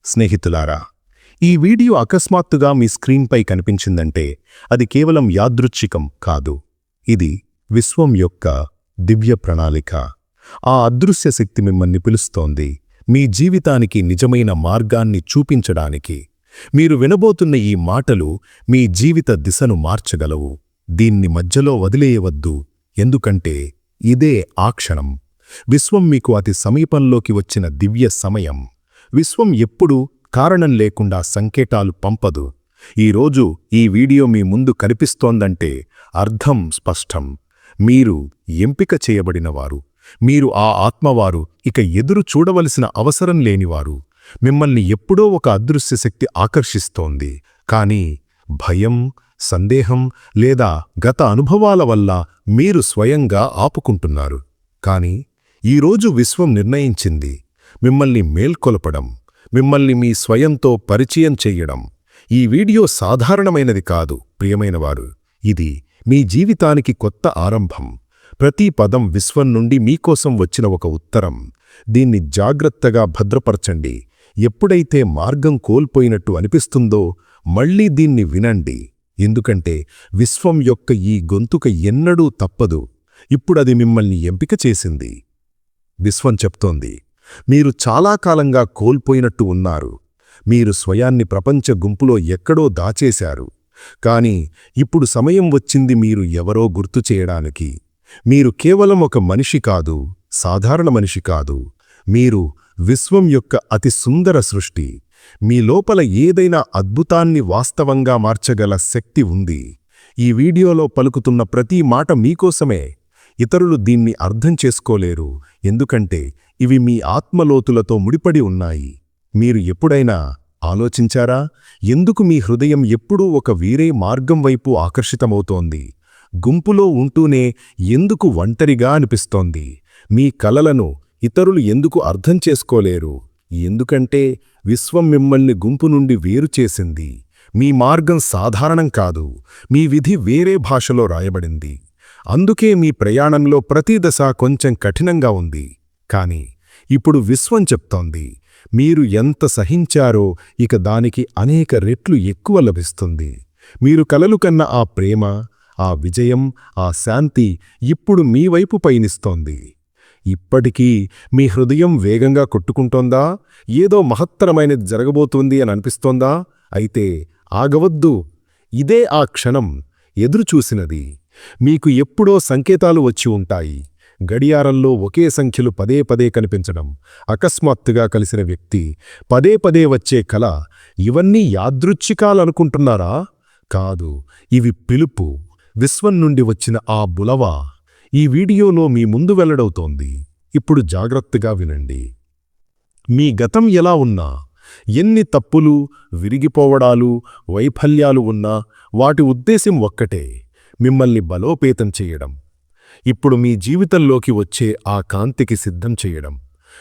స్నేహితులారా, ఈ వీడియో అకస్మాత్తుగా మీ స్క్రీన్పై కనిపించిందంటే అది కేవలం యాదృచ్ఛికం కాదు. ఇది విశ్వం యొక్క దివ్య ప్రణాళిక. ఆ అదృశ్య శక్తి మిమ్మల్ని పిలుస్తోంది, మీ జీవితానికి నిజమైన మార్గాన్ని చూపించడానికి. మీరు వినబోతున్న ఈ మాటలు మీ జీవిత దిశను మార్చగలవు. దీన్ని మధ్యలో వదిలేయవద్దు, ఎందుకంటే ఇదే ఆ క్షణం. విశ్వం మీకు అతి సమీపంలోకి వచ్చిన దివ్య సమయం. విశ్వం ఎప్పుడూ కారణం లేకుండా సంకేతాలు పంపదు. ఈరోజు ఈ వీడియో మీ ముందు కనిపిస్తోందంటే అర్థం స్పష్టం. మీరు ఎంపిక చేయబడినవారు. మీరు ఆ ఆత్మవారు, ఇక ఎదురు చూడవలసిన అవసరం లేనివారు. మిమ్మల్ని ఎప్పుడో ఒక అదృశ్య శక్తి ఆకర్షిస్తోంది. కానీ భయం, సందేహం లేదా గత అనుభవాల వల్ల మీరు స్వయంగా ఆపుకుంటున్నారు. కానీ ఈరోజు విశ్వం నిర్ణయించింది మిమ్మల్ని మేల్కొలపడం, మిమ్మల్ని మీ స్వయంతో పరిచయం చెయ్యడం. ఈ వీడియో సాధారణమైనది కాదు ప్రియమైనవారు. ఇది మీ జీవితానికి కొత్త ఆరంభం. ప్రతి పదం విశ్వం నుండి మీకోసం వచ్చిన ఒక ఉత్తరం. దీన్ని జాగ్రత్తగా భద్రపరచండి. ఎప్పుడైతే మార్గం కోల్పోయినట్టు అనిపిస్తుందో మళ్ళీ దీన్ని వినండి. ఎందుకంటే విశ్వం యొక్క ఈ గొంతుక ఎన్నడూ తప్పదు. ఇప్పుడది మిమ్మల్ని ఎంపిక చేసింది. విశ్వం చెప్తోంది, మీరు చాలా కాలంగా కోల్పోయినట్టు ఉన్నారు. మీరు స్వయాన్ని ప్రపంచ గుంపులో ఎక్కడో దాచేశారు. కాని ఇప్పుడు సమయం వచ్చింది మీరు ఎవరో గుర్తు చేయడానికి. మీరు కేవలం ఒక మనిషి కాదు, సాధారణ మనిషి కాదు. మీరు విశ్వం యొక్క అతి సుందర సృష్టి. మీ లోపల ఏదైనా అద్భుతాన్ని వాస్తవంగా మార్చగల శక్తి ఉంది. ఈ వీడియోలో పలుకుతున్న ప్రతి మాట మీకోసమే. ఇతరులు దీన్ని అర్థం చేసుకోలేరు, ఎందుకంటే ఇవి మీ ఆత్మలోతులతో ముడిపడి ఉన్నాయి. మీరు ఎప్పుడైనా ఆలోచించారా, ఎందుకు మీ హృదయం ఎప్పుడూ ఒక వేరే మార్గం వైపు ఆకర్షితమవుతోంది? గుంపులో ఉంటూనే ఎందుకు ఒంటరిగా అనిపిస్తోంది? మీ కలలను ఇతరులు ఎందుకు అర్థం చేసుకోలేరు? ఎందుకంటే విశ్వం మిమ్మల్ని గుంపు నుండి వేరు చేసింది. మీ మార్గం సాధారణం కాదు, మీ విధి వేరే భాషలో రాయబడింది. అందుకే మీ ప్రయాణంలో ప్రతి దశ కొంచెం కఠినంగా ఉంది. కాని ఇప్పుడు విశ్వం చెప్తోంది, మీరు ఎంత సహించారో ఇక దానికి అనేక రెట్లు ఎక్కువ లభిస్తుంది. మీరు కలలు కన్న ఆ ప్రేమ, ఆ విజయం, ఆ శాంతి ఇప్పుడు మీ వైపు పయనిస్తోంది. ఇప్పటికీ మీ హృదయం వేగంగా కొట్టుకుంటోందా? ఏదో మహత్తరమైనది జరగబోతోంది అని అనిపిస్తోందా? అయితే ఆగవద్దు. ఇదే ఆ క్షణం ఎదురుచూసినది. మీకు ఎప్పుడో సంకేతాలు వచ్చి ఉంటాయి. గడియారంలో ఒకే సంఖ్యలు పదే పదే కనిపించడం, అకస్మాత్తుగా కలిసిన వ్యక్తి, పదే పదే వచ్చే కల. ఇవన్నీ యాదృచ్ఛికాలనుకుంటున్నారా? కాదు, ఇవి పిలుపు. విశ్వం నుండి వచ్చిన ఆ బులవ ఈ వీడియోలో మీ ముందు వెల్లడవుతోంది. ఇప్పుడు జాగ్రత్తగా వినండి. మీ గతం ఎలా ఉన్నా, ఎన్ని తప్పులు, విరిగిపోవడాలు, వైఫల్యాలు ఉన్నా వాటి ఉద్దేశం ఒక్కటే, మిమ్మల్ని బలోపేతం చేయడం. ఇప్పుడు మీ జీవితంలోకి వచ్చే ఆ కాంతికి సిద్ధం చేయడం.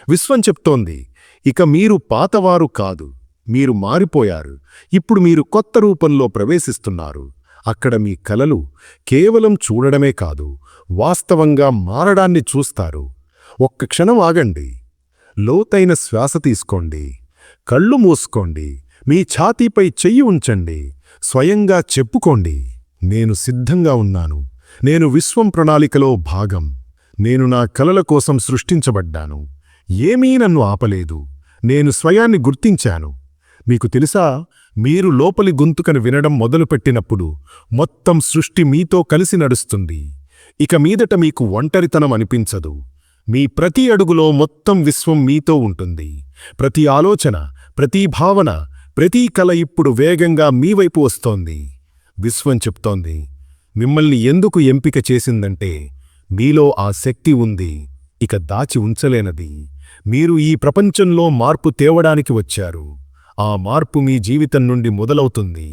విశ్వం చెప్తోంది, ఇక మీరు పాతవారు కాదు, మీరు మారిపోయారు. ఇప్పుడు మీరు కొత్త రూపంలో ప్రవేశిస్తున్నారు. అక్కడ మీ కలలు కేవలం చూడడమే కాదు, వాస్తవంగా మారడాన్ని చూస్తారు. ఒక్క క్షణం ఆగండి. లోతైన శ్వాస తీసుకోండి. కళ్ళు మూసుకోండి. మీ ఛాతీపై చెయ్యి ఉంచండి. స్వయంగా చెప్పుకోండి, నేను సిద్ధంగా ఉన్నాను. నేను విశ్వం ప్రణాళికలో భాగం. నేను నా కలల కోసం సృష్టించబడ్డాను. ఏమీ నన్ను ఆపలేదు. నేను స్వయాన్ని గుర్తించాను. మీకు తెలుసా, మీరు లోపలి గొంతుకను వినడం మొదలుపెట్టినప్పుడు మొత్తం సృష్టి మీతో కలిసి నడుస్తుంది. ఇక మీదట మీకు ఒంటరితనం అనిపించదు. మీ ప్రతి అడుగులో మొత్తం విశ్వం మీతో ఉంటుంది. ప్రతి ఆలోచన, ప్రతి భావన, ప్రతి కల ఇప్పుడు వేగంగా మీ వైపు వస్తోంది. విశ్వం చెప్తోంది, మిమ్మల్ని ఎందుకు ఎంపిక చేసిందంటే మీలో ఆ శక్తి ఉంది, ఇక దాచి ఉంచలేనది. మీరు ఈ ప్రపంచంలో మార్పు తేవడానికి వచ్చారు. ఆ మార్పు మీ జీవితం నుండి మొదలవుతుంది.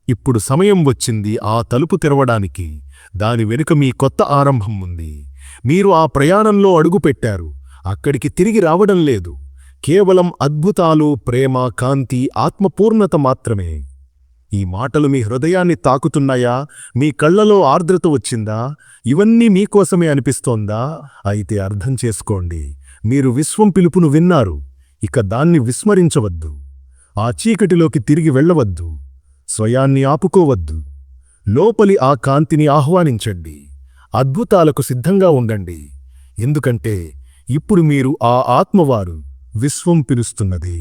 ఇప్పుడు సమయం వచ్చింది ఆ తలుపు తెరవడానికి. దాని వెనుక మీ కొత్త ఆరంభం ఉంది. మీరు ఆ ప్రయాణంలో అడుగుపెట్టారు. అక్కడికి తిరిగి రావడం లేదు. కేవలం అద్భుతాలు, ప్రేమ, కాంతి, ఆత్మపూర్ణత మాత్రమే. ఈ మాటలు మీ హృదయాన్ని తాకుతున్నాయా? మీ కళ్లలో ఆర్ద్రత వచ్చిందా? ఇవన్నీ మీకోసమే అనిపిస్తోందా? అయితే అర్థం చేసుకోండి, మీరు విశ్వం పిలుపును విన్నారు. ఇక దాన్ని విస్మరించవద్దు. ఆ చీకటిలోకి తిరిగి వెళ్ళవద్దు. స్వయాన్ని ఆపుకోవద్దు. లోపలి ఆ కాంతిని ఆహ్వానించండి. అద్భుతాలకు సిద్ధంగా ఉండండి. ఎందుకంటే ఇప్పుడు మీరు ఆ ఆత్మవారు. విశ్వం పిలుస్తున్నది.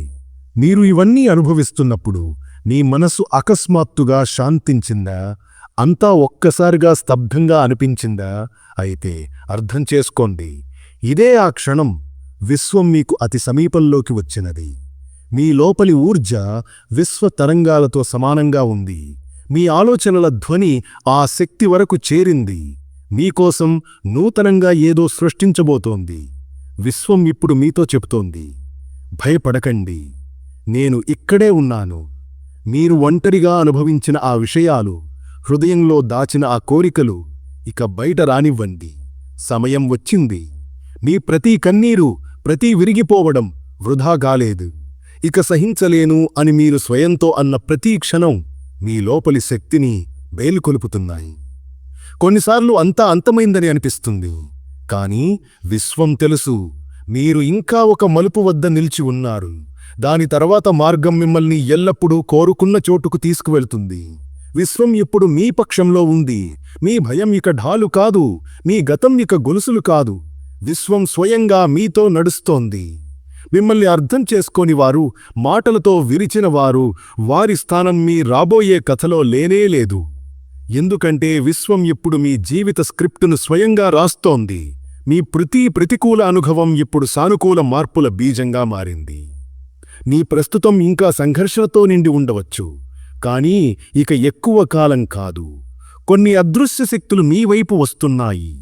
మీరు ఇవన్నీ అనుభవిస్తున్నప్పుడు నీ మనసు అకస్మాత్తుగా శాంతించిందా? అంతా ఒక్కసారిగా స్తబ్దంగా అనిపించిందా? అయితే అర్థం చేసుకోండి, ఇదే ఆ క్షణం. విశ్వం మీకు అతి సమీపంలోకి వచ్చినది. మీ లోపలి ఊర్జ విశ్వ తరంగాలతో సమానంగా ఉంది. మీ ఆలోచనల ధ్వని ఆ శక్తి వరకు చేరింది. మీకోసం నూతనంగా ఏదో సృష్టించబోతోంది. విశ్వం ఇప్పుడు మీతో చెప్తోంది, భయపడకండి, నేను ఇక్కడే ఉన్నాను. మీరు ఒంటరిగా అనుభవించిన ఆ విషయాలు, హృదయంలో దాచిన ఆ కోరికలు ఇక బయట రానివ్వండి. సమయం వచ్చింది. మీ ప్రతి కన్నీరు, ప్రతి విరిగిపోవడం వృధా కాలేదు. ఇక సహించలేను అని మీరు స్వయంతో అన్న ప్రతి క్షణం మీ లోపలి శక్తిని మేలుకొలుపుతున్నాయి. కొన్నిసార్లు అంతా అంతమైందని అనిపిస్తుంది. కానీ విశ్వం తెలుసు, మీరు ఇంకా ఒక మలుపు వద్ద నిలిచి ఉన్నారు. దాని తర్వాత మార్గం మిమ్మల్ని ఎల్లప్పుడూ కోరుకున్న చోటుకు తీసుకువెళ్తుంది. విశ్వం ఇప్పుడు మీ పక్షంలో ఉంది. మీ భయం ఇక ఢాలు కాదు, మీ గతం ఇక గొలుసులు కాదు. విశ్వం స్వయంగా మీతో నడుస్తోంది. మిమ్మల్ని అర్థం చేసుకోని వారు, మాటలతో విరిచిన వారు, వారి స్థానం మీ రాబోయే కథలో లేనేలేదు. ఎందుకంటే విశ్వం ఇప్పుడు మీ జీవిత స్క్రిప్టును స్వయంగా రాస్తోంది. మీ ప్రతి ప్రతికూల అనుభవం ఇప్పుడు సానుకూల మార్పుల బీజంగా మారింది. నీ ప్రస్తుతం ఇంకా సంఘర్షణతో నిండి ఉండవచ్చు, కానీ ఇక ఎక్కువ కాలం కాదు. కొన్ని అదృశ్య శక్తులు మీ వైపు వస్తున్నాయి.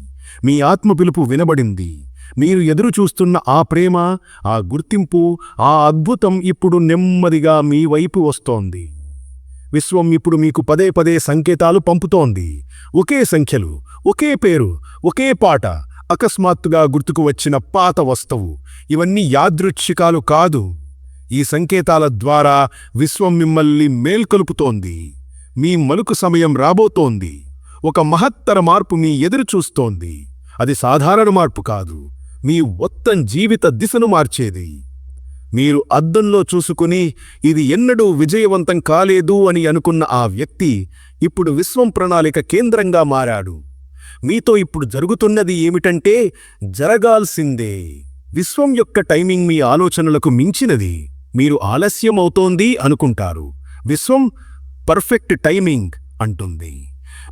మీ ఆత్మ పిలుపు వినబడింది. మీరు ఎదురుచూస్తున్న ఆ ప్రేమ, ఆ గుర్తింపు, ఆ అద్భుతం ఇప్పుడు నెమ్మదిగా మీ వైపు వస్తోంది. విశ్వం ఇప్పుడు మీకు పదే పదే సంకేతాలు పంపుతోంది. ఒకే సంఖ్యలు, ఒకే పేరు, ఒకే పాట, అకస్మాత్తుగా గుర్తుకు వచ్చిన పాత వస్తువు. ఇవన్నీ యాదృచ్ఛికాలు కాదు. ఈ సంకేతాల ద్వారా విశ్వం మిమ్మల్ని మేల్కొలుపుతోంది. మీ మలుకు సమయం రాబోతోంది. ఒక మహత్తర మార్పు మీ ఎదురుచూస్తోంది. అది సాధారణ మార్పు కాదు, మీ మొత్తం జీవిత దిశను మార్చేది. మీరు అద్దంలో చూసుకుని ఇది ఎన్నడూ విజయవంతం కాలేదు అని అనుకున్న ఆ వ్యక్తి ఇప్పుడు విశ్వం ప్రణాళిక కేంద్రంగా మారాడు. మీతో ఇప్పుడు జరుగుతున్నది ఏమిటంటే జరగాల్సిందే. విశ్వం యొక్క టైమింగ్ మీ ఆలోచనలకు మించినది. మీరు ఆలస్యమవుతోంది అనుకుంటారు. విశ్వం పర్ఫెక్ట్ టైమింగ్ అంటుంది.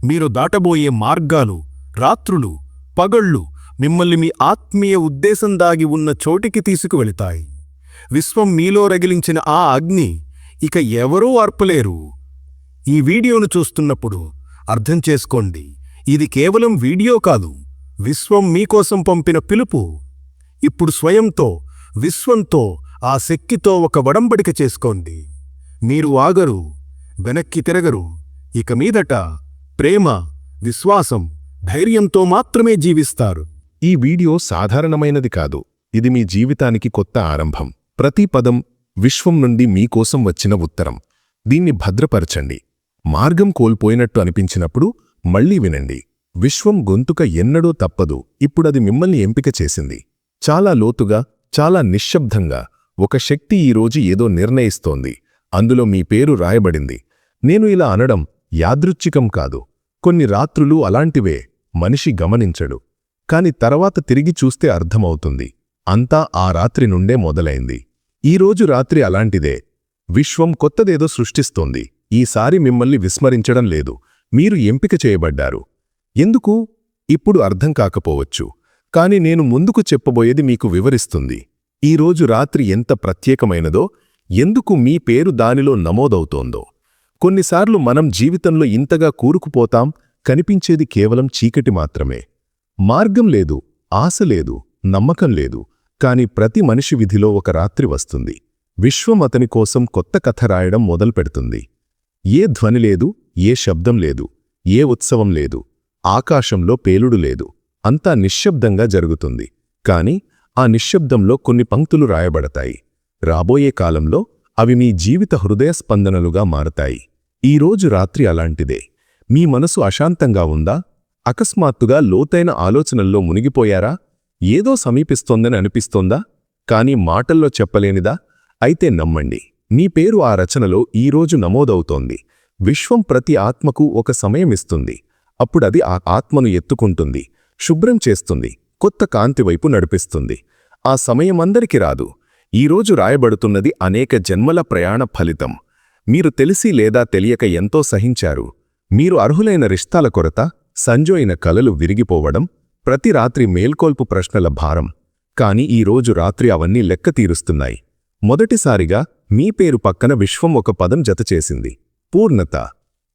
మీరు దాటబోయే మార్గాలు, రాత్రులు, పగళ్ళు మిమ్మల్ని మీ ఆత్మీయ ఉద్దేశం దాగి ఉన్న చోటికి తీసుకువెళతాయి. విశ్వం మీలో రగిలించిన ఆ అగ్ని ఇక ఎవరూ ఆర్పలేరు. ఈ వీడియోను చూస్తున్నప్పుడు అర్థం చేసుకోండి, ఇది కేవలం వీడియో కాదు, విశ్వం మీకోసం పంపిన పిలుపు. ఇప్పుడు స్వయంతో, విశ్వంతో, ఆ శక్తితో ఒక వడంబడిక చేసుకోండి. మీరు ఆగరు, వెనక్కి తిరగరు. ఇక మీదట ప్రేమ, విశ్వాసం, ధైర్యంతో మాత్రమే జీవిస్తారు. ఈ వీడియో సాధారణమైనది కాదు. ఇది మీ జీవితానికి కొత్త ఆరంభం. ప్రతి పదం విశ్వం నుండి మీకోసం వచ్చిన ఉత్తరం. దీన్ని భద్రపరచండి. మార్గం కోల్పోయినట్టు అనిపించినప్పుడు మళ్లీ వినండి. విశ్వం గొంతుక ఎన్నడూ తప్పదు. ఇప్పుడది మిమ్మల్ని ఎంపిక చేసింది. చాలా లోతుగా, చాలా నిశ్శబ్దంగా ఒక శక్తి ఈరోజు ఏదో నిర్ణయిస్తోంది. అందులో మీ పేరు రాయబడింది. నేను ఇలా అనడం యాదృచ్ఛికం కాదు. కొన్ని రాత్రులు అలాంటివే. మనిషి గమనించడు, కాని తర్వాత తిరిగి చూస్తే అర్థమవుతుంది, అంతా ఆ రాత్రి నుండే మొదలైంది. ఈరోజు రాత్రి అలాంటిదే. విశ్వం కొత్తదేదో సృష్టిస్తోంది. ఈసారి మిమ్మల్ని విస్మరించడం లేదు. మీరు ఎంపిక చేయబడ్డారు. ఎందుకు? ఇప్పుడు అర్థం కాకపోవచ్చు, కాని నేను ముందుకు చెప్పబోయేది మీకు వివరిస్తుంది. ఈరోజు రాత్రి ఎంత ప్రత్యేకమైనదో, ఎందుకు మీ పేరు దానిలో నమోదవుతోందో. కొన్నిసార్లు మనం జీవితంలో ఇంతగా కూరుకుపోతాం, కనిపించేది కేవలం చీకటి మాత్రమే. మార్గం లేదు, ఆశ లేదు, నమ్మకం లేదు. కాని ప్రతి మనిషి విధిలో ఒక రాత్రి వస్తుంది. విశ్వం అతని కోసం కొత్త కథ రాయడం మొదలుపెడుతుంది. ఏ ధ్వని లేదు, ఏ శబ్దం లేదు, ఏ ఉత్సవం లేదు, ఆకాశంలో పేలుడు లేదు. అంతా నిశ్శబ్దంగా జరుగుతుంది. కాని ఆ నిశ్శబ్దంలో కొన్ని పంక్తులు రాయబడతాయి. రాబోయే కాలంలో అవి మీ జీవిత హృదయ స్పందనలుగా మారతాయి. ఈరోజు రాత్రి అలాంటిదే. మీ మనసు అశాంతంగా ఉందా? అకస్మాత్తుగా లోతైన ఆలోచనల్లో మునిగిపోయారా? ఏదో సమీపిస్తోందని అనిపిస్తోందా? కాని మాటల్లో చెప్పలేనిదా? అయితే నమ్మండి, నీ పేరు ఆ రచనలో ఈరోజు నమోదవుతోంది. విశ్వం ప్రతి ఆత్మకు ఒక సమయం ఇస్తుంది. అప్పుడది ఆ ఆత్మను ఎత్తుకుంటుంది, శుభ్రం చేస్తుంది, కొత్త కాంతి వైపు నడిపిస్తుంది. ఆ సమయం అందరికి రాదు. ఈరోజు రాయబడుతున్నది అనేక జన్మల ప్రయాణ ఫలితం. మీరు తెలిసి లేదా తెలియక ఎంతో సహించారు. మీరు అర్హులైన రిష్తాల కొరత, సంజోయిన కలలు విరిగిపోవడం, ప్రతి రాత్రి మేల్కొల్పు ప్రశ్నల భారం. కాని ఈరోజు రాత్రి అవన్నీ లెక్క తీరుస్తున్నాయి. మొదటిసారిగా మీ పేరు పక్కన విశ్వం ఒక పదం జతచేసింది: పూర్ణత.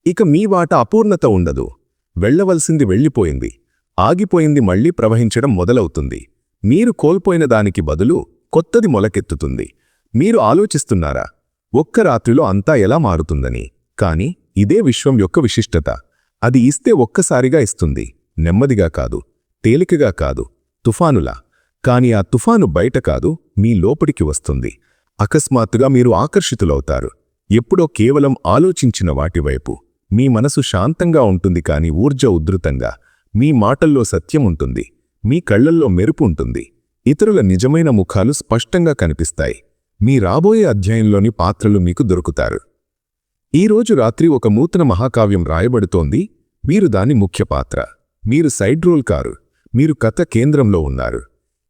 ఇక మీ వాట అపూర్ణత ఉండదు. వెళ్లవలసింది వెళ్ళిపోయింది, ఆగిపోయింది మళ్లీ ప్రవహించడం మొదలవుతుంది. మీరు కోల్పోయిన దానికి బదులు కొత్తది మొలకెత్తుతుంది. మీరు ఆలోచిస్తున్నారా, ఒక్క రాత్రిలో అంతా ఎలా మారుతుందని? కాని ఇదే విశ్వం యొక్క విశిష్టత. అది ఇస్తే ఒక్కసారిగా ఇస్తుంది, నెమ్మదిగా కాదు, తేలికగా కాదు, తుఫానులా. కాని ఆ తుఫాను బయట కాదు, మీ లోపలికి వస్తుంది. అకస్మాత్తుగా మీరు ఆకర్షితులవుతారు. ఎప్పుడో కేవలం ఆలోచించిన వాటివైపు. మీ మనసు శాంతంగా ఉంటుంది, కాని ఊర్జ ఉధృతంగా. మీ మాటల్లో సత్యం ఉంటుంది, మీ కళ్లల్లో మెరుపు ఉంటుంది. ఇతరుల నిజమైన ముఖాలు స్పష్టంగా కనిపిస్తాయి. మీ రాబోయే అధ్యాయంలోని పాత్రలు మీకు దొరుకుతారు. ఈరోజు రాత్రి ఒక నూతన మహాకావ్యం రాయబడుతోంది. మీరు దాని ముఖ్య పాత్ర. మీరు సైడ్ రోల్ కారు. మీరు కథ కేంద్రంలో ఉన్నారు.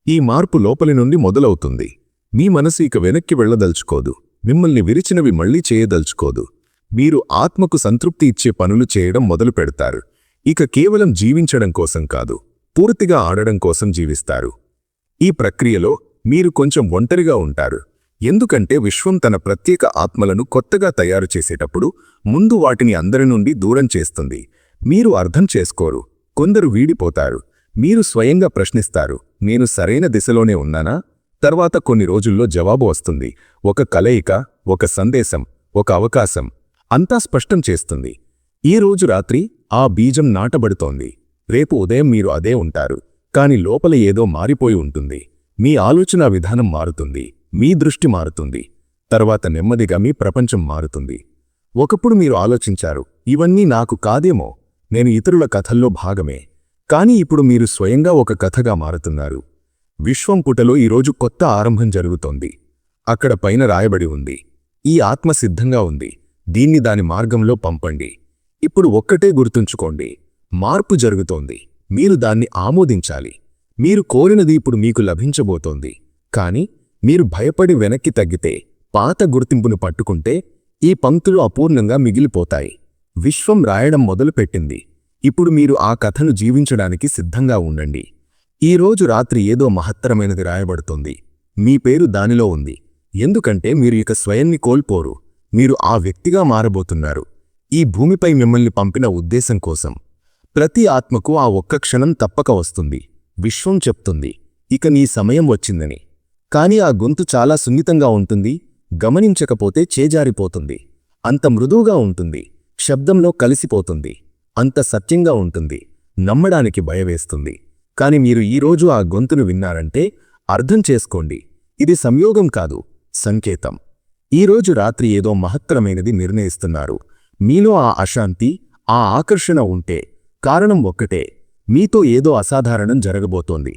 ఈ మార్పు లోపలి నుండి మొదలవుతుంది. మీ మనసు ఇక వెనక్కి వెళ్లదలుచుకోదు. మిమ్మల్ని విరిచినవి మళ్లీ చేయదలుచుకోదు. మీరు ఆత్మకు సంతృప్తి ఇచ్చే పనులు చేయడం మొదలు పెడతారు. ఇక కేవలం జీవించడం కోసం కాదు, పూర్తిగా ఆడడం కోసం జీవిస్తారు. ఈ ప్రక్రియలో మీరు కొంచెం ఒంటరిగా ఉంటారు. ఎందుకంటే విశ్వం తన ప్రత్యేక ఆత్మలను కొత్తగా తయారు చేసేటప్పుడు ముందు వాటిని అందరి నుండి దూరం చేస్తుంది. మీరు అర్థం చేసుకోరు. కొందరు వీడిపోతారు. మీరు స్వయంగా ప్రశ్నిస్తారు, నేను సరైన దిశలోనే ఉన్నానా? తర్వాత కొన్ని రోజుల్లో జవాబు వస్తుంది. ఒక కలయిక, ఒక సందేశం, ఒక అవకాశం అంతా స్పష్టం చేస్తుంది. ఈ రోజు రాత్రి ఆ బీజం నాటబడుతోంది. రేపు ఉదయం మీరు అదే ఉంటారు. కాని లోపల ఏదో మారిపోయి ఉంటుంది. మీ ఆలోచనా విధానం మారుతుంది, మీ దృష్టి మారుతుంది. తర్వాత నెమ్మదిగా మీ ప్రపంచం మారుతుంది. ఒకప్పుడు మీరు ఆలోచించారు, ఇవన్నీ నాకు కాదేమో, నేను ఇతరుల కథల్లో భాగమే. కాని ఇప్పుడు మీరు స్వయంగా ఒక కథగా మారుతున్నారు. విశ్వం పుటలో ఈరోజు కొత్త ఆరంభం జరుగుతోంది. అక్కడ పైన రాయబడి ఉంది, ఈ ఆత్మ సిద్ధంగా ఉంది, దీన్ని దాని మార్గంలో పంపండి. ఇప్పుడు ఒక్కటే గుర్తుంచుకోండి, మార్పు జరుగుతోంది. మీరు దాన్ని ఆమోదించాలి. మీరు కోరినది ఇప్పుడు మీకు లభించబోతోంది. కాని మీరు భయపడి వెనక్కి తగ్గితే, పాత గుర్తింపును పట్టుకుంటే ఈ పంక్తులు అపూర్ణంగా మిగిలిపోతాయి. విశ్వం రాయడం మొదలుపెట్టింది. ఇప్పుడు మీరు ఆ కథను జీవించడానికి సిద్ధంగా ఉండండి. ఈరోజు రాత్రి ఏదో మహత్తరమైనది రాయబడుతోంది. మీ పేరు దానిలో ఉంది. ఎందుకంటే మీరు ఇక స్వయాన్ని కోల్పోరు. మీరు ఆ వ్యక్తిగా మారబోతున్నారు. ఈ భూమిపై మిమ్మల్ని పంపిన ఉద్దేశం కోసం. ప్రతి ఆత్మకు ఆ ఒక్క క్షణం తప్పక వస్తుంది. విశ్వం చెప్తుంది, ఇక నీ సమయం వచ్చిందని. కాని ఆ గొంతు చాలా సున్నితంగా ఉంటుంది. గమనించకపోతే చేజారిపోతుంది. అంత మృదువుగా ఉంటుంది. శబ్దంలో కలిసిపోతుంది. అంత సత్యంగా ఉంటుంది. నమ్మడానికి భయవేస్తుంది. కాని మీరు ఈరోజు ఆ గొంతును విన్నారంటే అర్థం చేసుకోండి, ఇది సంయోగం కాదు, సంకేతం. ఈరోజు రాత్రి ఏదో మహత్తరమైనది నిర్ణయిస్తున్నారు. మీలో ఆ అశాంతి, ఆ ఆకర్షణ ఉంటే కారణం ఒక్కటే, మీతో ఏదో అసాధారణం జరగబోతోంది.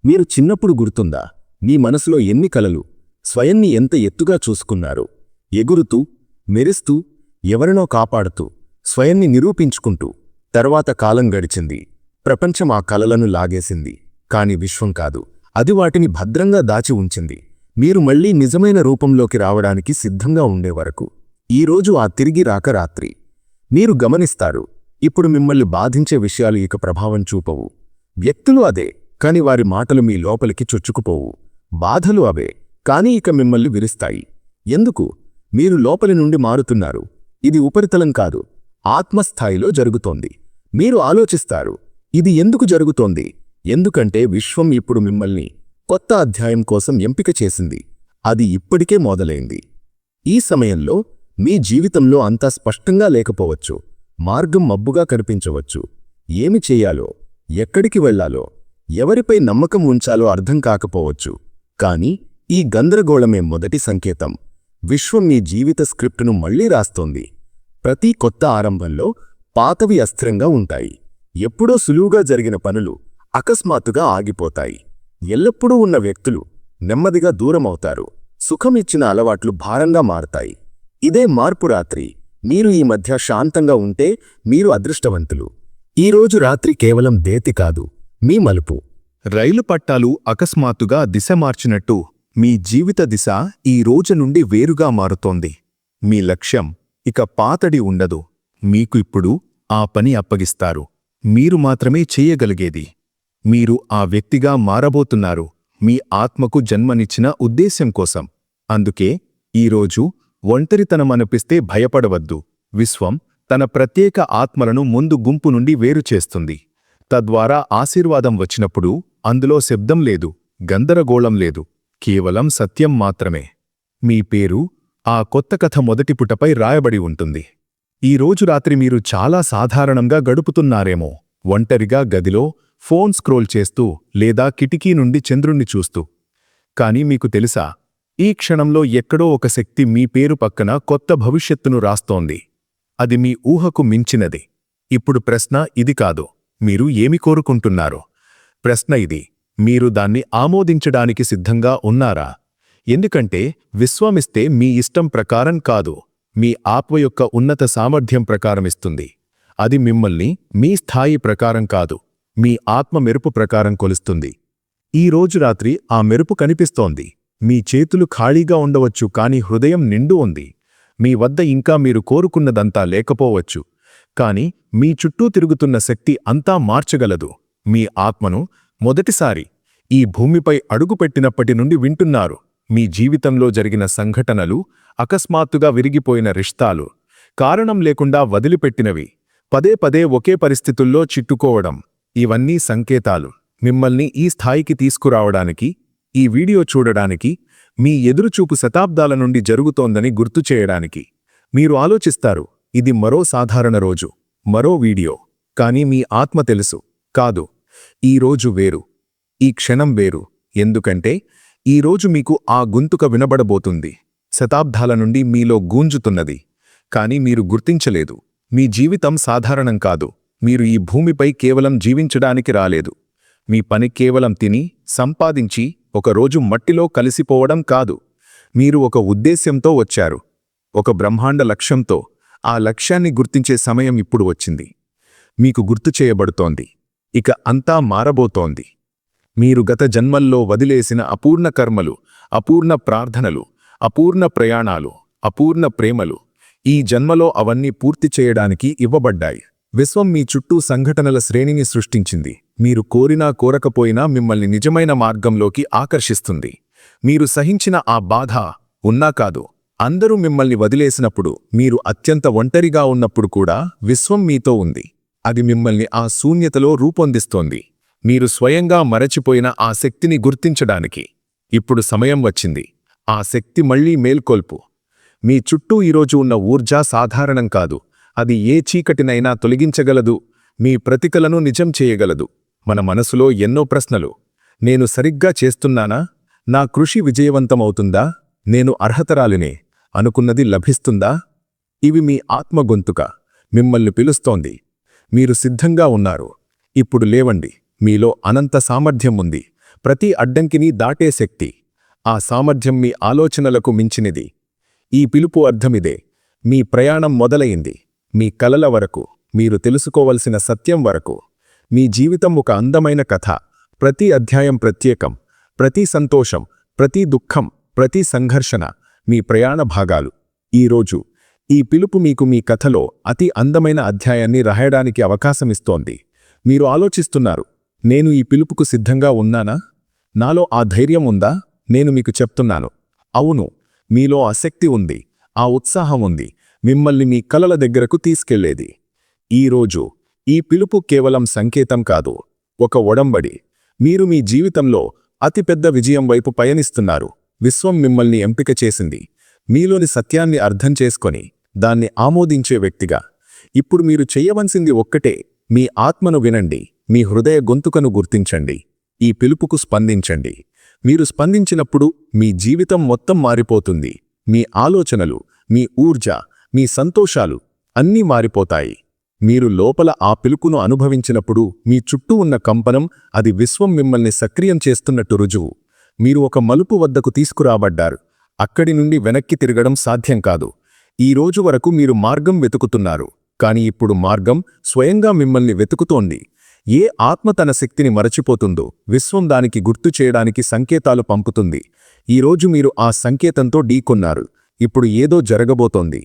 మీరు చిన్నప్పుడు గుర్తుందా, మీ మనసులో ఎన్ని కలలు, స్వయాన్ని ఎంత ఎత్తుగా చూసుకున్నారు? ఎగురుతూ, మెరుస్తూ, ఎవరినో కాపాడుతూ, స్వయాన్ని నిరూపించుకుంటూ. తర్వాత కాలం గడిచింది. ప్రపంచం ఆ కలలను లాగేసింది. కాని విశ్వం కాదు, అది వాటిని భద్రంగా దాచి ఉంచింది. మీరు మళ్లీ నిజమైన రూపంలోకి రావడానికి సిద్ధంగా ఉండేవరకు. ఈరోజు ఆ తిరిగి రాక రాత్రి. మీరు గమనిస్తారు, ఇప్పుడు మిమ్మల్ని బాధించే విషయాలు ఇక ప్రభావం చూపవు. వ్యక్తులు అదే, కాని వారి మాటలు మీ లోపలికి చొచ్చుకుపోవు. బాధలు అవే, కాని ఇక మిమ్మల్ని విరుస్తాయి. ఎందుకు? మీరు లోపలి నుండి మారుతున్నారు. ఇది ఉపరితలం కాదు, ఆత్మస్థాయిలో జరుగుతోంది. మీరు ఆలోచిస్తారు, ఇది ఎందుకు జరుగుతోంది? ఎందుకంటే విశ్వం ఇప్పుడు మిమ్మల్ని కొత్త అధ్యాయం కోసం ఎంపిక చేసింది. అది ఇప్పటికే మొదలైంది. ఈ సమయంలో మీ జీవితంలో అంతా స్పష్టంగా లేకపోవచ్చు. మార్గం మబ్బుగా కనిపించవచ్చు. ఏమి చెయ్యాలో, ఎక్కడికి వెళ్లాలో, ఎవరిపై నమ్మకం ఉంచాలో అర్థం కాకపోవచ్చు. కాని ఈ గందరగోళమే మొదటి సంకేతం. విశ్వం మీ జీవిత స్క్రిప్టును మళ్లీ రాస్తోంది. ప్రతి కొత్త ఆరంభంలో పాతవి అస్థిరంగా ఉంటాయి. ఎప్పుడో సులువుగా జరిగిన పనులు అకస్మాత్తుగా ఆగిపోతాయి. ఎల్లప్పుడూ ఉన్న వ్యక్తులు నెమ్మదిగా దూరమవుతారు. సుఖమిచ్చిన అలవాట్లు భారంగా మారతాయి. ఇదే మార్పు రాత్రి. మీరు ఈ మధ్య శాంతంగా ఉంటే మీరు అదృష్టవంతులు. ఈరోజు రాత్రి కేవలం దేతి కాదు, మీ మలుపు. రైలు పట్టాలు అకస్మాత్తుగా దిశ మార్చినట్టు మీ జీవిత దిశ ఈ రోజు నుండి వేరుగా మారుతోంది. మీ లక్ష్యం ఇక పాతడి ఉండదు. మీకు ఇప్పుడు ఆ పని అప్పగిస్తారు. మీరు మాత్రమే చేయగలిగేది. మీరు ఆ వ్యక్తిగా మారబోతున్నారు, మీ ఆత్మకు జన్మనిచ్చిన ఉద్దేశ్యం కోసం. అందుకే ఈరోజు ఒంటరితనమనిపిస్తే భయపడవద్దు. విశ్వం తన ప్రత్యేక ఆత్మలను ముందు గుంపు నుండి వేరు చేస్తుంది. తద్వారా ఆశీర్వాదం వచ్చినప్పుడు అందులో శబ్దం లేదు, గందరగోళం లేదు, కేవలం సత్యం మాత్రమే. మీ పేరు ఆ కొత్త కథ మొదటి పుటపై రాయబడి ఉంటుంది. ఈ రోజు రాత్రి మీరు చాలా సాధారణంగా గడుపుతున్నారేమో, ఒంటరిగా గదిలో ఫోన్ స్క్రోల్ చేస్తూ లేదా కిటికీ నుండి చంద్రుణ్ణి చూస్తూ. కానీ మీకు తెలుసా, ఈ క్షణంలో ఎక్కడో ఒక శక్తి మీ పేరు పక్కన కొత్త భవిష్యత్తును రాస్తోంది. అది మీ ఊహకు మించినది. ఇప్పుడు ప్రశ్న ఇది కాదు, మీరు ఏమి కోరుకుంటున్నారో. ప్రశ్న ఇది, మీరు దాన్ని ఆమోదించడానికి సిద్ధంగా ఉన్నారా? ఎందుకంటే విశ్వమిస్తే మీ ఇష్టం ప్రకారం కాదు, మీ ఆత్మ యొక్క ఉన్నత సామర్థ్యం ప్రకారమిస్తుంది. అది మిమ్మల్ని మీ స్థాయి ప్రకారం కాదు, మీ ఆత్మ మెరుపు ప్రకారం కొలుస్తుంది. ఈ రోజు రాత్రి ఆ మెరుపు కనిపిస్తోంది. మీ చేతులు ఖాళీగా ఉండవచ్చు, కాని హృదయం నిండు ఉంది. మీ వద్ద ఇంకా మీరు కోరుకున్నదంతా లేకపోవచ్చు, కాని మీ చుట్టూ తిరుగుతున్న శక్తి అంతా మార్చగలదు. మీ ఆత్మను మొదటిసారి ఈ భూమిపై అడుగుపెట్టినప్పటి నుండి వింటున్నారు. మీ జీవితంలో జరిగిన సంఘటనలు, అకస్మాత్తుగా విరిగిపోయిన రిష్తాలు, కారణం లేకుండా వదిలిపెట్టినవి, పదే పదే ఒకే పరిస్థితుల్లో చిట్టుకోవడం, ఇవన్నీ సంకేతాలు. మిమ్మల్ని ఈ స్థాయికి తీసుకురావడానికి, ఈ వీడియో చూడడానికి, మీ ఎదురుచూపు శతాబ్దాల నుండి జరుగుతోందని గుర్తు చేయడానికి. మీరు ఆలోచిస్తారు, ఇది మరో సాధారణ రోజు, మరో వీడియో. కానీ మీ ఆత్మ తెలుసు, కాదు, ఈ రోజు వేరు, ఈ క్షణం వేరు. ఎందుకంటే ఈరోజు మీకు ఆ గొంతుక వినబడబోతుంది. శతాబ్దాల నుండి మీలో గూంజుతున్నది. కాని మీరు గుర్తించలేదు. మీ జీవితం సాధారణం కాదు. మీరు ఈ భూమిపై కేవలం జీవించడానికి రాలేదు. మీ పని కేవలం తిని, సంపాదించి, ఒకరోజు మట్టిలో కలిసిపోవడం కాదు. మీరు ఒక ఉద్దేశ్యంతో వచ్చారు, ఒక బ్రహ్మాండ లక్ష్యంతో. ఆ లక్ష్యాన్ని గుర్తించే సమయం ఇప్పుడు వచ్చింది. మీకు గుర్తు చేయబడుతోంది, ఇక అంతా మారబోతోంది. మీరు గత జన్మల్లో వదిలేసిన అపూర్ణ కర్మలు, అపూర్ణ ప్రార్థనలు, అపూర్ణ ప్రయాణాలు, అపూర్ణ ప్రేమలు, ఈ జన్మలో అవన్నీ పూర్తి చేయడానికి ఇవ్వబడ్డాయి. విశ్వం మీ చుట్టూ సంఘటనల శ్రేణిని సృష్టించింది. మీరు కోరినా కోరకపోయినా మిమ్మల్ని నిజమైన మార్గంలోకి ఆకర్షిస్తుంది. మీరు సహించిన ఆ బాధ ఉన్నా కాదు, అందరూ మిమ్మల్ని వదిలేసినప్పుడు, మీరు అత్యంత ఒంటరిగా ఉన్నప్పుడు కూడా విశ్వం మీతో ఉంది. అది మిమ్మల్ని ఆ శూన్యతలో రూపొందిస్తోంది. మీరు స్వయంగా మరచిపోయిన ఆ శక్తిని గుర్తించడానికి ఇప్పుడు సమయం వచ్చింది. ఆ శక్తి మళ్లీ మేల్కొల్పు. మీ చుట్టూ ఈరోజు ఉన్న ఊర్జ సాధారణం కాదు. అది ఏ చీకటినైనా తొలగించగలదు, మీ ప్రతికలను నిజం చేయగలదు. మన మనసులో ఎన్నో ప్రశ్నలు. నేను సరిగ్గా చేస్తున్నానా? నా కృషి విజయవంతమవుతుందా? నేను అర్హతరాలినే అనుకున్నది లభిస్తుందా? ఇవి మీ ఆత్మ గొంతుక మిమ్మల్ని పిలుస్తోంది. మీరు సిద్ధంగా ఉన్నారు. ఇప్పుడు లేవండి. మీలో అనంత సామర్థ్యం ఉంది, ప్రతి అడ్డంకిని దాటే శక్తి. ఆ సామర్థ్యం మీ ఆలోచనలకు మించినది. ఈ పిలుపు అర్థమిదే. మీ ప్రయాణం మొదలయింది. మీ కలల వరకు, మీరు తెలుసుకోవలసిన సత్యం వరకు. మీ జీవితం ఒక అందమైన కథ. ప్రతి అధ్యాయం ప్రత్యేకం. ప్రతి సంతోషం, ప్రతి దుఃఖం, ప్రతి సంఘర్షణ మీ ప్రయాణ భాగాలు. ఈరోజు ఈ పిలుపు మీకు మీ కథలో అతి అందమైన అధ్యాయాన్ని రాయడానికి అవకాశమిస్తోంది. మీరు ఆలోచిస్తున్నారు, నేను ఈ పిలుపుకు సిద్ధంగా ఉన్నానా? నాలో ఆ ధైర్యం ఉందా? నేను మీకు చెప్తున్నాను, అవును, మీలో ఆ శక్తి ఉంది, ఆ ఉత్సాహం ఉంది, మిమ్మల్ని మీ కలల దగ్గరకు తీసుకెళ్లేది. ఈరోజు ఈ పిలుపు కేవలం సంకేతం కాదు, ఒక ఒడంబడి. మీరు మీ జీవితంలో అతిపెద్ద విజయం వైపు పయనిస్తున్నారు. విశ్వం మిమ్మల్ని ఎంపిక చేసింది, మీలోని సత్యాన్ని అర్థం చేసుకొని దాన్ని ఆమోదించే వ్యక్తిగా. ఇప్పుడు మీరు చెయ్యవలసింది ఒక్కటే, మీ ఆత్మను వినండి, మీ హృదయ గొంతుకను గుర్తించండి, ఈ పిలుపుకు స్పందించండి. మీరు స్పందించినప్పుడు మీ జీవితం మొత్తం మారిపోతుంది. మీ ఆలోచనలు, మీ ఊర్జ, మీ సంతోషాలు అన్నీ మారిపోతాయి. మీరు లోపల ఆ పిలుపును అనుభవించినప్పుడు మీ చుట్టూ ఉన్న కంపనం, అది విశ్వం మిమ్మల్ని సక్రియం చేస్తున్నట్టు రుజువు. మీరు ఒక మలుపు వద్దకు తీసుకురాబడ్డారు. అక్కడి నుండి వెనక్కి తిరగడం సాధ్యం కాదు. ఈ రోజు వరకు మీరు మార్గం వెతుకుతున్నారు, కాని ఇప్పుడు మార్గం స్వయంగా మిమ్మల్ని వెతుకుతోంది. ఏ ఆత్మ తన శక్తిని మరచిపోతుందో విశ్వం దానికి గుర్తు చేయడానికి సంకేతాలు పంపుతుంది. ఈరోజు మీరు ఆ సంకేతంతో ఢీకొన్నారు. ఇప్పుడు ఏదో జరగబోతోంది.